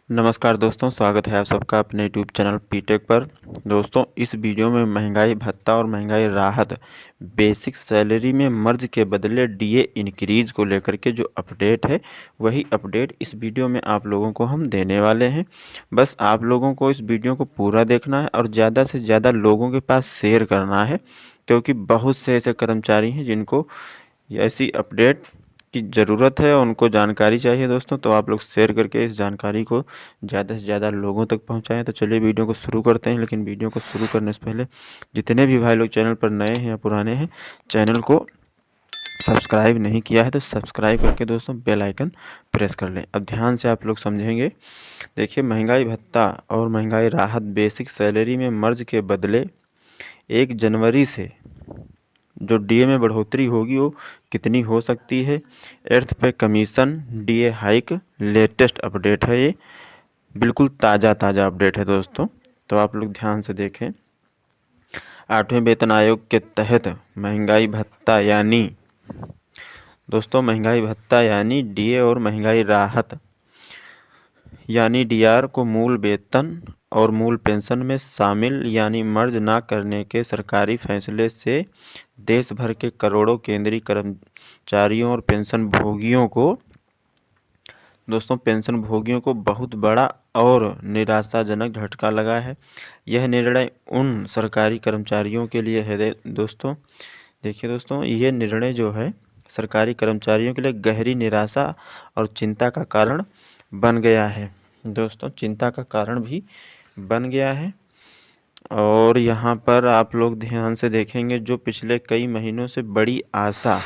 नमस्कार दोस्तों, स्वागत है आप सबका अपने यूट्यूब चैनल पीटेक पर। दोस्तों, इस वीडियो में महंगाई भत्ता और महंगाई राहत बेसिक सैलरी में मर्ज के बदले डीए इंक्रीज को लेकर के जो अपडेट है, वही अपडेट इस वीडियो में आप लोगों को हम देने वाले हैं। बस आप लोगों को इस वीडियो को पूरा देखना है और ज़्यादा से ज़्यादा लोगों के पास शेयर करना है, क्योंकि बहुत से ऐसे कर्मचारी हैं जिनको ऐसी अपडेट की ज़रूरत है, उनको जानकारी चाहिए दोस्तों। तो आप लोग शेयर करके इस जानकारी को ज़्यादा से ज़्यादा लोगों तक पहुंचाएं। तो चलिए वीडियो को शुरू करते हैं, लेकिन वीडियो को शुरू करने से पहले जितने भी भाई लोग चैनल पर नए हैं या पुराने हैं, चैनल को सब्सक्राइब नहीं किया है तो सब्सक्राइब करके दोस्तों बेल आइकन प्रेस कर लें। अब ध्यान से आप लोग समझेंगे। देखिए, महंगाई भत्ता और महंगाई राहत बेसिक सैलरी में मर्ज के बदले 1 जनवरी से जो डीए में बढ़ोतरी होगी वो कितनी हो सकती है। एर्थ पे commission DA hike latest update है, ये बिल्कुल ताज़ा अपडेट है दोस्तों। तो आप लोग ध्यान से देखें। 8वें वेतन आयोग के तहत महंगाई भत्ता यानी डीए और महंगाई राहत यानी डीआर को मूल वेतन और मूल पेंशन में शामिल यानी मर्ज ना करने के सरकारी फैसले से देश भर के करोड़ों केंद्रीय कर्मचारियों और पेंशन भोगियों को बहुत बड़ा और निराशाजनक झटका लगा है। यह निर्णय उन सरकारी कर्मचारियों के लिए है दोस्तों। देखिए दोस्तों, ये निर्णय जो है सरकारी कर्मचारियों के लिए गहरी निराशा और चिंता का कारण बन गया है दोस्तों। चिंता का कारण भी बन गया है। और यहाँ पर आप लोग ध्यान से देखेंगे, जो पिछले कई महीनों से बड़ी आशा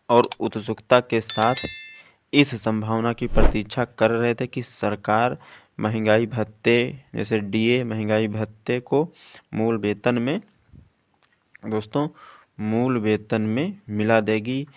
और उत्सुकता के साथ इस संभावना की प्रतीक्षा कर रहे थे कि सरकार महंगाई भत्ते जैसे डीए महंगाई भत्ते को मूल वेतन में मिला देगी।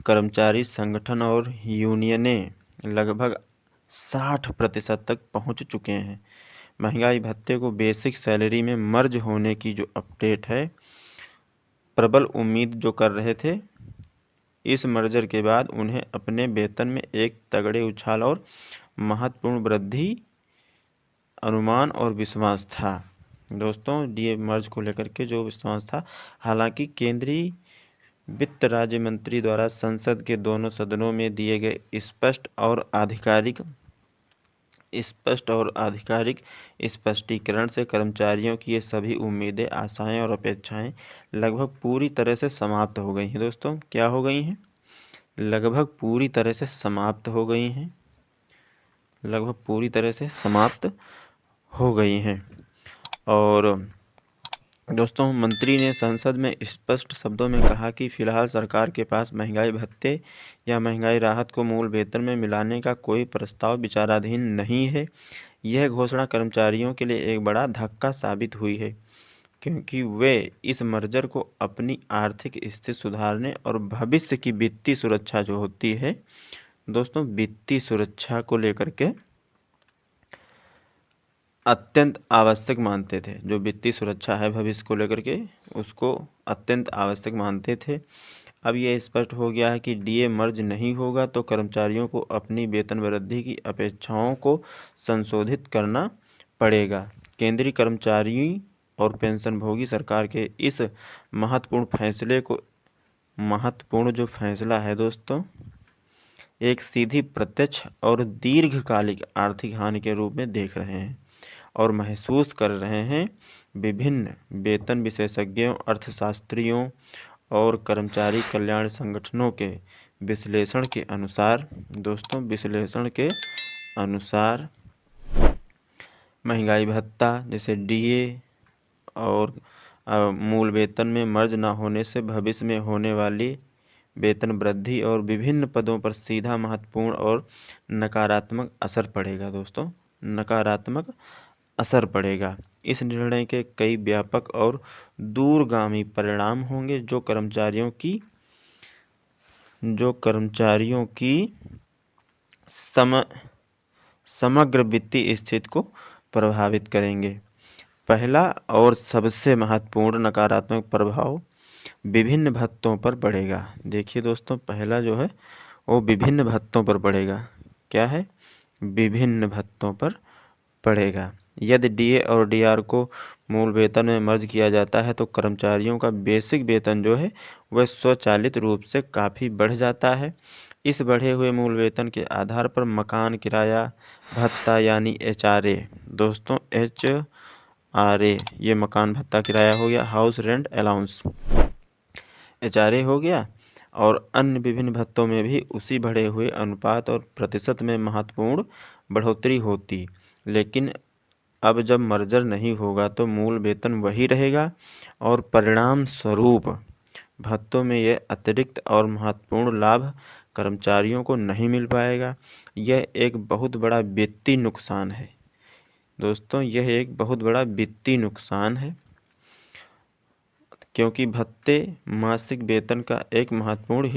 कर्मचारी संगठन और यूनियनें लगभग 60% तक पहुंच चुके हैं। महंगाई भत्ते को बेसिक सैलरी में मर्ज होने की जो अपडेट है, प्रबल उम्मीद जो कर रहे थे, इस मर्जर के बाद उन्हें अपने वेतन में एक तगड़े उछाल और महत्वपूर्ण वृद्धि अनुमान और विश्वास था दोस्तों। डीए मर्ज को लेकर के जो विश्वास था, हालांकि केंद्रीय वित्त राज्य मंत्री द्वारा संसद के दोनों सदनों में दिए गए स्पष्ट और आधिकारिक स्पष्टीकरण से कर्मचारियों की ये सभी उम्मीदें, आशाएं और अपेक्षाएं लगभग पूरी तरह से समाप्त हो गई हैं दोस्तों। क्या हो गई हैं? लगभग पूरी तरह से समाप्त हो गई हैं। और दोस्तों, मंत्री ने संसद में स्पष्ट शब्दों में कहा कि फिलहाल सरकार के पास महंगाई भत्ते या महंगाई राहत को मूल वेतन में मिलाने का कोई प्रस्ताव विचाराधीन नहीं है। यह घोषणा कर्मचारियों के लिए एक बड़ा धक्का साबित हुई है, क्योंकि वे इस मर्जर को अपनी आर्थिक स्थिति सुधारने और भविष्य की वित्तीय सुरक्षा जो होती है दोस्तों, वित्तीय सुरक्षा को लेकर के अत्यंत आवश्यक मानते थे। जो वित्तीय सुरक्षा है भविष्य को लेकर के, उसको अत्यंत आवश्यक मानते थे। अब ये स्पष्ट हो गया है कि डीए मर्ज नहीं होगा तो कर्मचारियों को अपनी वेतन वृद्धि की अपेक्षाओं को संशोधित करना पड़ेगा। केंद्रीय कर्मचारी और पेंशनभोगी सरकार के इस महत्वपूर्ण जो फैसला है दोस्तों, एक सीधी, प्रत्यक्ष और दीर्घकालिक आर्थिक हानि के रूप में देख रहे हैं और महसूस कर रहे हैं। विभिन्न वेतन विशेषज्ञों, अर्थशास्त्रियों और कर्मचारी कल्याण संगठनों के विश्लेषण के अनुसार महंगाई भत्ता जैसे डीए और मूल वेतन में मर्ज न होने से भविष्य में होने वाली वेतन वृद्धि और विभिन्न पदों पर सीधा, महत्वपूर्ण और नकारात्मक असर पड़ेगा दोस्तों। नकारात्मक असर पड़ेगा। इस निर्णय के कई व्यापक और दूरगामी परिणाम होंगे जो कर्मचारियों की समग्र वित्तीय स्थिति को प्रभावित करेंगे। पहला और सबसे महत्वपूर्ण नकारात्मक प्रभाव विभिन्न भत्तों पर पड़ेगा। देखिए दोस्तों, पहला जो है वो विभिन्न भत्तों पर पड़ेगा। क्या है? विभिन्न भत्तों पर पड़ेगा। यदि डीए और डीआर को मूल वेतन में मर्ज किया जाता है तो कर्मचारियों का बेसिक वेतन जो है वह स्वचालित रूप से काफ़ी बढ़ जाता है। इस बढ़े हुए मूल वेतन के आधार पर मकान किराया भत्ता यानी HRA, दोस्तों HRA ये मकान भत्ता किराया हो गया, हाउस रेंट अलाउंस HRA हो गया, और अन्य विभिन्न भत्तों में भी उसी बढ़े हुए अनुपात और प्रतिशत में महत्वपूर्ण बढ़ोतरी होती। लेकिन अब जब मर्जर नहीं होगा तो मूल वेतन वही रहेगा और परिणाम स्वरूप भत्तों में यह अतिरिक्त और महत्वपूर्ण लाभ कर्मचारियों को नहीं मिल पाएगा। यह एक बहुत बड़ा वित्तीय नुकसान है दोस्तों, यह एक बहुत बड़ा वित्तीय नुकसान है, क्योंकि भत्ते मासिक वेतन का एक महत्वपूर्ण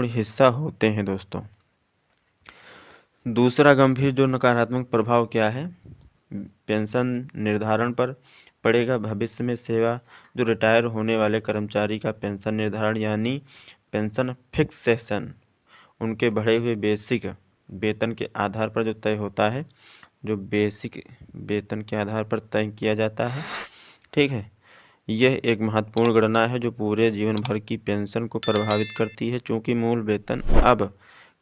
हिस्सा होते हैं दोस्तों। दूसरा गंभीर जो नकारात्मक प्रभाव क्या है, पेंशन निर्धारण पर पड़ेगा। भविष्य में सेवा जो रिटायर होने वाले कर्मचारी का पेंशन निर्धारण यानी पेंशन फिक्सेशन उनके बढ़े हुए बेसिक वेतन के आधार पर जो तय होता है, जो बेसिक वेतन के आधार पर तय किया जाता है, ठीक है। यह एक महत्वपूर्ण गणना है जो पूरे जीवन भर की पेंशन को प्रभावित करती है। चूँकि मूल वेतन अब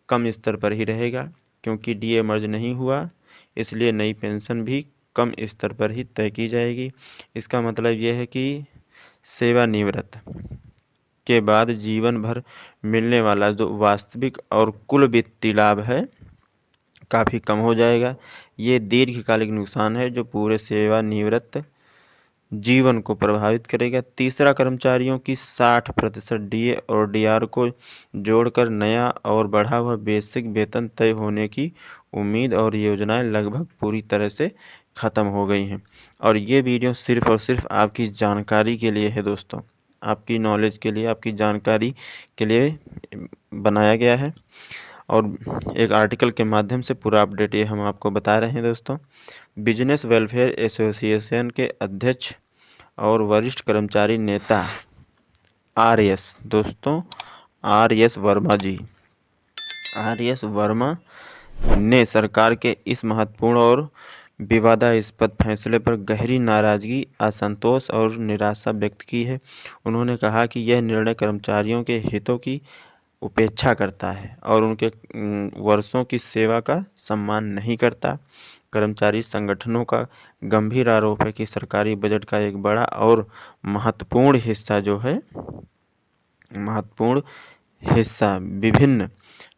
कम स्तर पर ही रहेगा, क्योंकि डीए मर्ज नहीं हुआ, इसलिए नई पेंशन भी कम स्तर पर ही तय की जाएगी। इसका मतलब यह है कि सेवानिवृत्त के बाद जीवन भर मिलने वाला जो वास्तविक और कुल वित्तीय लाभ है काफ़ी कम हो जाएगा। ये दीर्घकालिक नुकसान है जो पूरे सेवानिवृत्त जीवन को प्रभावित करेगा। तीसरा, कर्मचारियों की 60% डीए और डीआर को जोड़कर नया और बढ़ा हुआ बेसिक वेतन तय होने की उम्मीद और योजनाएं लगभग पूरी तरह से ख़त्म हो गई हैं। और ये वीडियो सिर्फ़ और सिर्फ आपकी जानकारी के लिए है दोस्तों, आपकी नॉलेज के लिए, आपकी जानकारी के लिए बनाया गया है, और एक आर्टिकल के माध्यम से पूरा अपडेट ये हम आपको बता रहे हैं दोस्तों। बिजनेस वेलफेयर एसोसिएशन के अध्यक्ष और वरिष्ठ कर्मचारी नेता RS दोस्तों, RS वर्मा जी, RS वर्मा ने सरकार के इस महत्वपूर्ण और विवादास्पद फैसले पर गहरी नाराजगी, असंतोष और निराशा व्यक्त की है। उन्होंने कहा कि यह निर्णय कर्मचारियों के हितों की उपेक्षा करता है और उनके वर्षों की सेवा का सम्मान नहीं करता। कर्मचारी संगठनों का गंभीर आरोप है कि सरकारी बजट का एक बड़ा और महत्वपूर्ण हिस्सा विभिन्न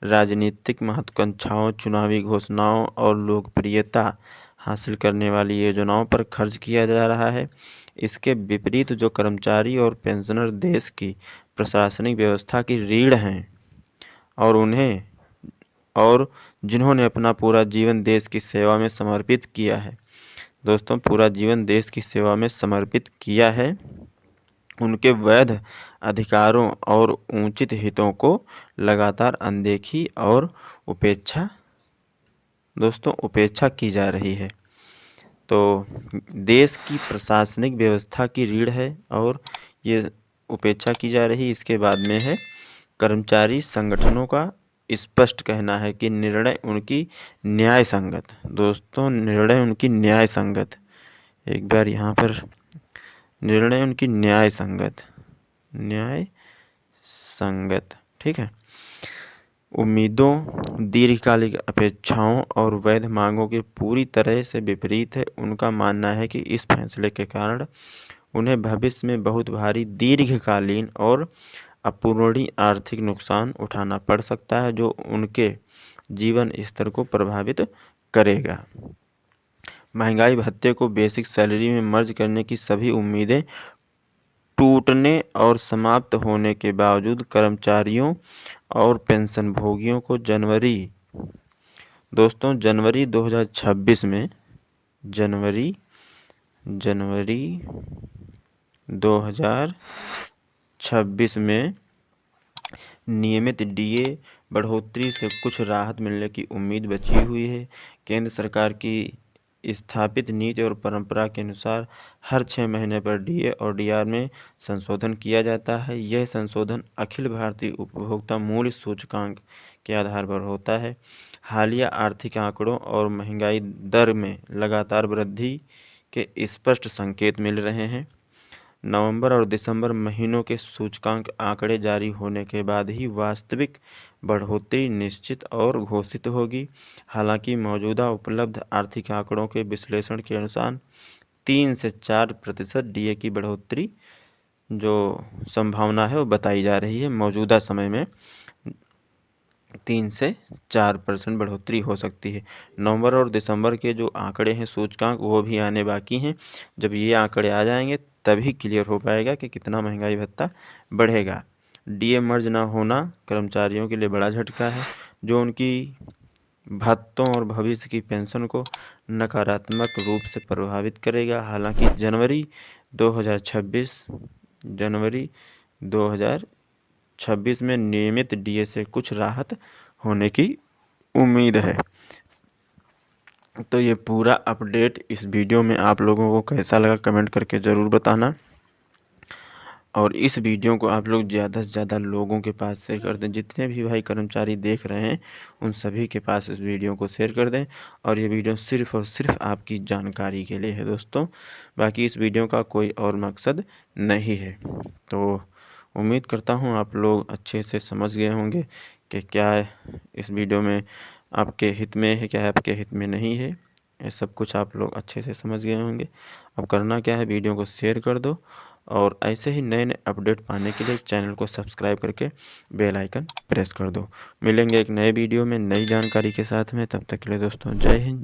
राजनीतिक महत्वाकांक्षाओं, चुनावी घोषणाओं और लोकप्रियता हासिल करने वाली योजनाओं पर खर्च किया जा रहा है। इसके विपरीत जो कर्मचारी और पेंशनर देश की प्रशासनिक व्यवस्था की रीढ़ हैं और जिन्होंने अपना पूरा जीवन देश की सेवा में समर्पित किया है, दोस्तों पूरा जीवन देश की सेवा में समर्पित किया है, उनके वैध अधिकारों और उचित हितों को लगातार अनदेखी और उपेक्षा की जा रही है। तो देश की प्रशासनिक व्यवस्था की रीढ़ है और ये उपेक्षा की जा रही। इसके बाद में है कर्मचारी संगठनों का स्पष्ट कहना है कि निर्णय उनकी न्याय संगत, दोस्तों निर्णय उनकी न्याय संगत, एक बार यहाँ पर निर्णय उनकी न्याय संगत, ठीक है, उम्मीदों, दीर्घकालिक अपेक्षाओं और वैध मांगों के पूरी तरह से विपरीत है। उनका मानना है कि इस फैसले के कारण उन्हें भविष्य में बहुत भारी दीर्घकालीन और अपूरणीय आर्थिक नुकसान उठाना पड़ सकता है जो उनके जीवन स्तर को प्रभावित करेगा। महंगाई भत्ते को बेसिक सैलरी में मर्ज करने की सभी उम्मीदें टूटने और समाप्त होने के बावजूद कर्मचारियों और पेंशनभोगियों को जनवरी 2026 में जनवरी 2026 में नियमित डीए बढ़ोतरी से कुछ राहत मिलने की उम्मीद बची हुई है। केंद्र सरकार की स्थापित नीति और परंपरा के अनुसार हर 6 महीने पर डीए और डीआर में संशोधन किया जाता है। यह संशोधन अखिल भारतीय उपभोक्ता मूल्य सूचकांक के आधार पर होता है। हालिया आर्थिक आंकड़ों और महंगाई दर में लगातार वृद्धि के स्पष्ट संकेत मिल रहे हैं। नवंबर और दिसंबर महीनों के सूचकांक आंकड़े जारी होने के बाद ही वास्तविक बढ़ोतरी निश्चित और घोषित होगी। हालांकि मौजूदा उपलब्ध आर्थिक आंकड़ों के विश्लेषण के अनुसार 3 से 4% डीए की बढ़ोतरी जो संभावना है वो बताई जा रही है। मौजूदा समय में 3 से 4% बढ़ोतरी हो सकती है। नवंबर और दिसंबर के जो आंकड़े हैं सूचकांक वो भी आने बाकी हैं। जब ये आंकड़े आ जाएंगे तभी क्लियर हो पाएगा कि कितना महंगाई भत्ता बढ़ेगा। डीए मर्ज ना होना कर्मचारियों के लिए बड़ा झटका है, जो उनकी भत्तों और भविष्य की पेंशन को नकारात्मक रूप से प्रभावित करेगा। हालांकि जनवरी 2026 में नियमित डीए से कुछ राहत होने की उम्मीद है। तो ये पूरा अपडेट इस वीडियो में आप लोगों को कैसा लगा कमेंट करके ज़रूर बताना, और इस वीडियो को आप लोग ज़्यादा से ज़्यादा लोगों के पास शेयर कर दें। जितने भी भाई कर्मचारी देख रहे हैं उन सभी के पास इस वीडियो को शेयर कर दें। और ये वीडियो सिर्फ़ और सिर्फ आपकी जानकारी के लिए है दोस्तों, बाकी इस वीडियो का कोई और मकसद नहीं है। तो उम्मीद करता हूँ आप लोग अच्छे से समझ गए होंगे कि क्या इस वीडियो में आपके हित में है, क्या आपके हित में नहीं है। ये सब कुछ आप लोग अच्छे से समझ गए होंगे। अब करना क्या है, वीडियो को शेयर कर दो और ऐसे ही नए नए अपडेट पाने के लिए चैनल को सब्सक्राइब करके बेल आइकन प्रेस कर दो। मिलेंगे एक नए वीडियो में नई जानकारी के साथ में, तब तक के लिए दोस्तों जय हिंद।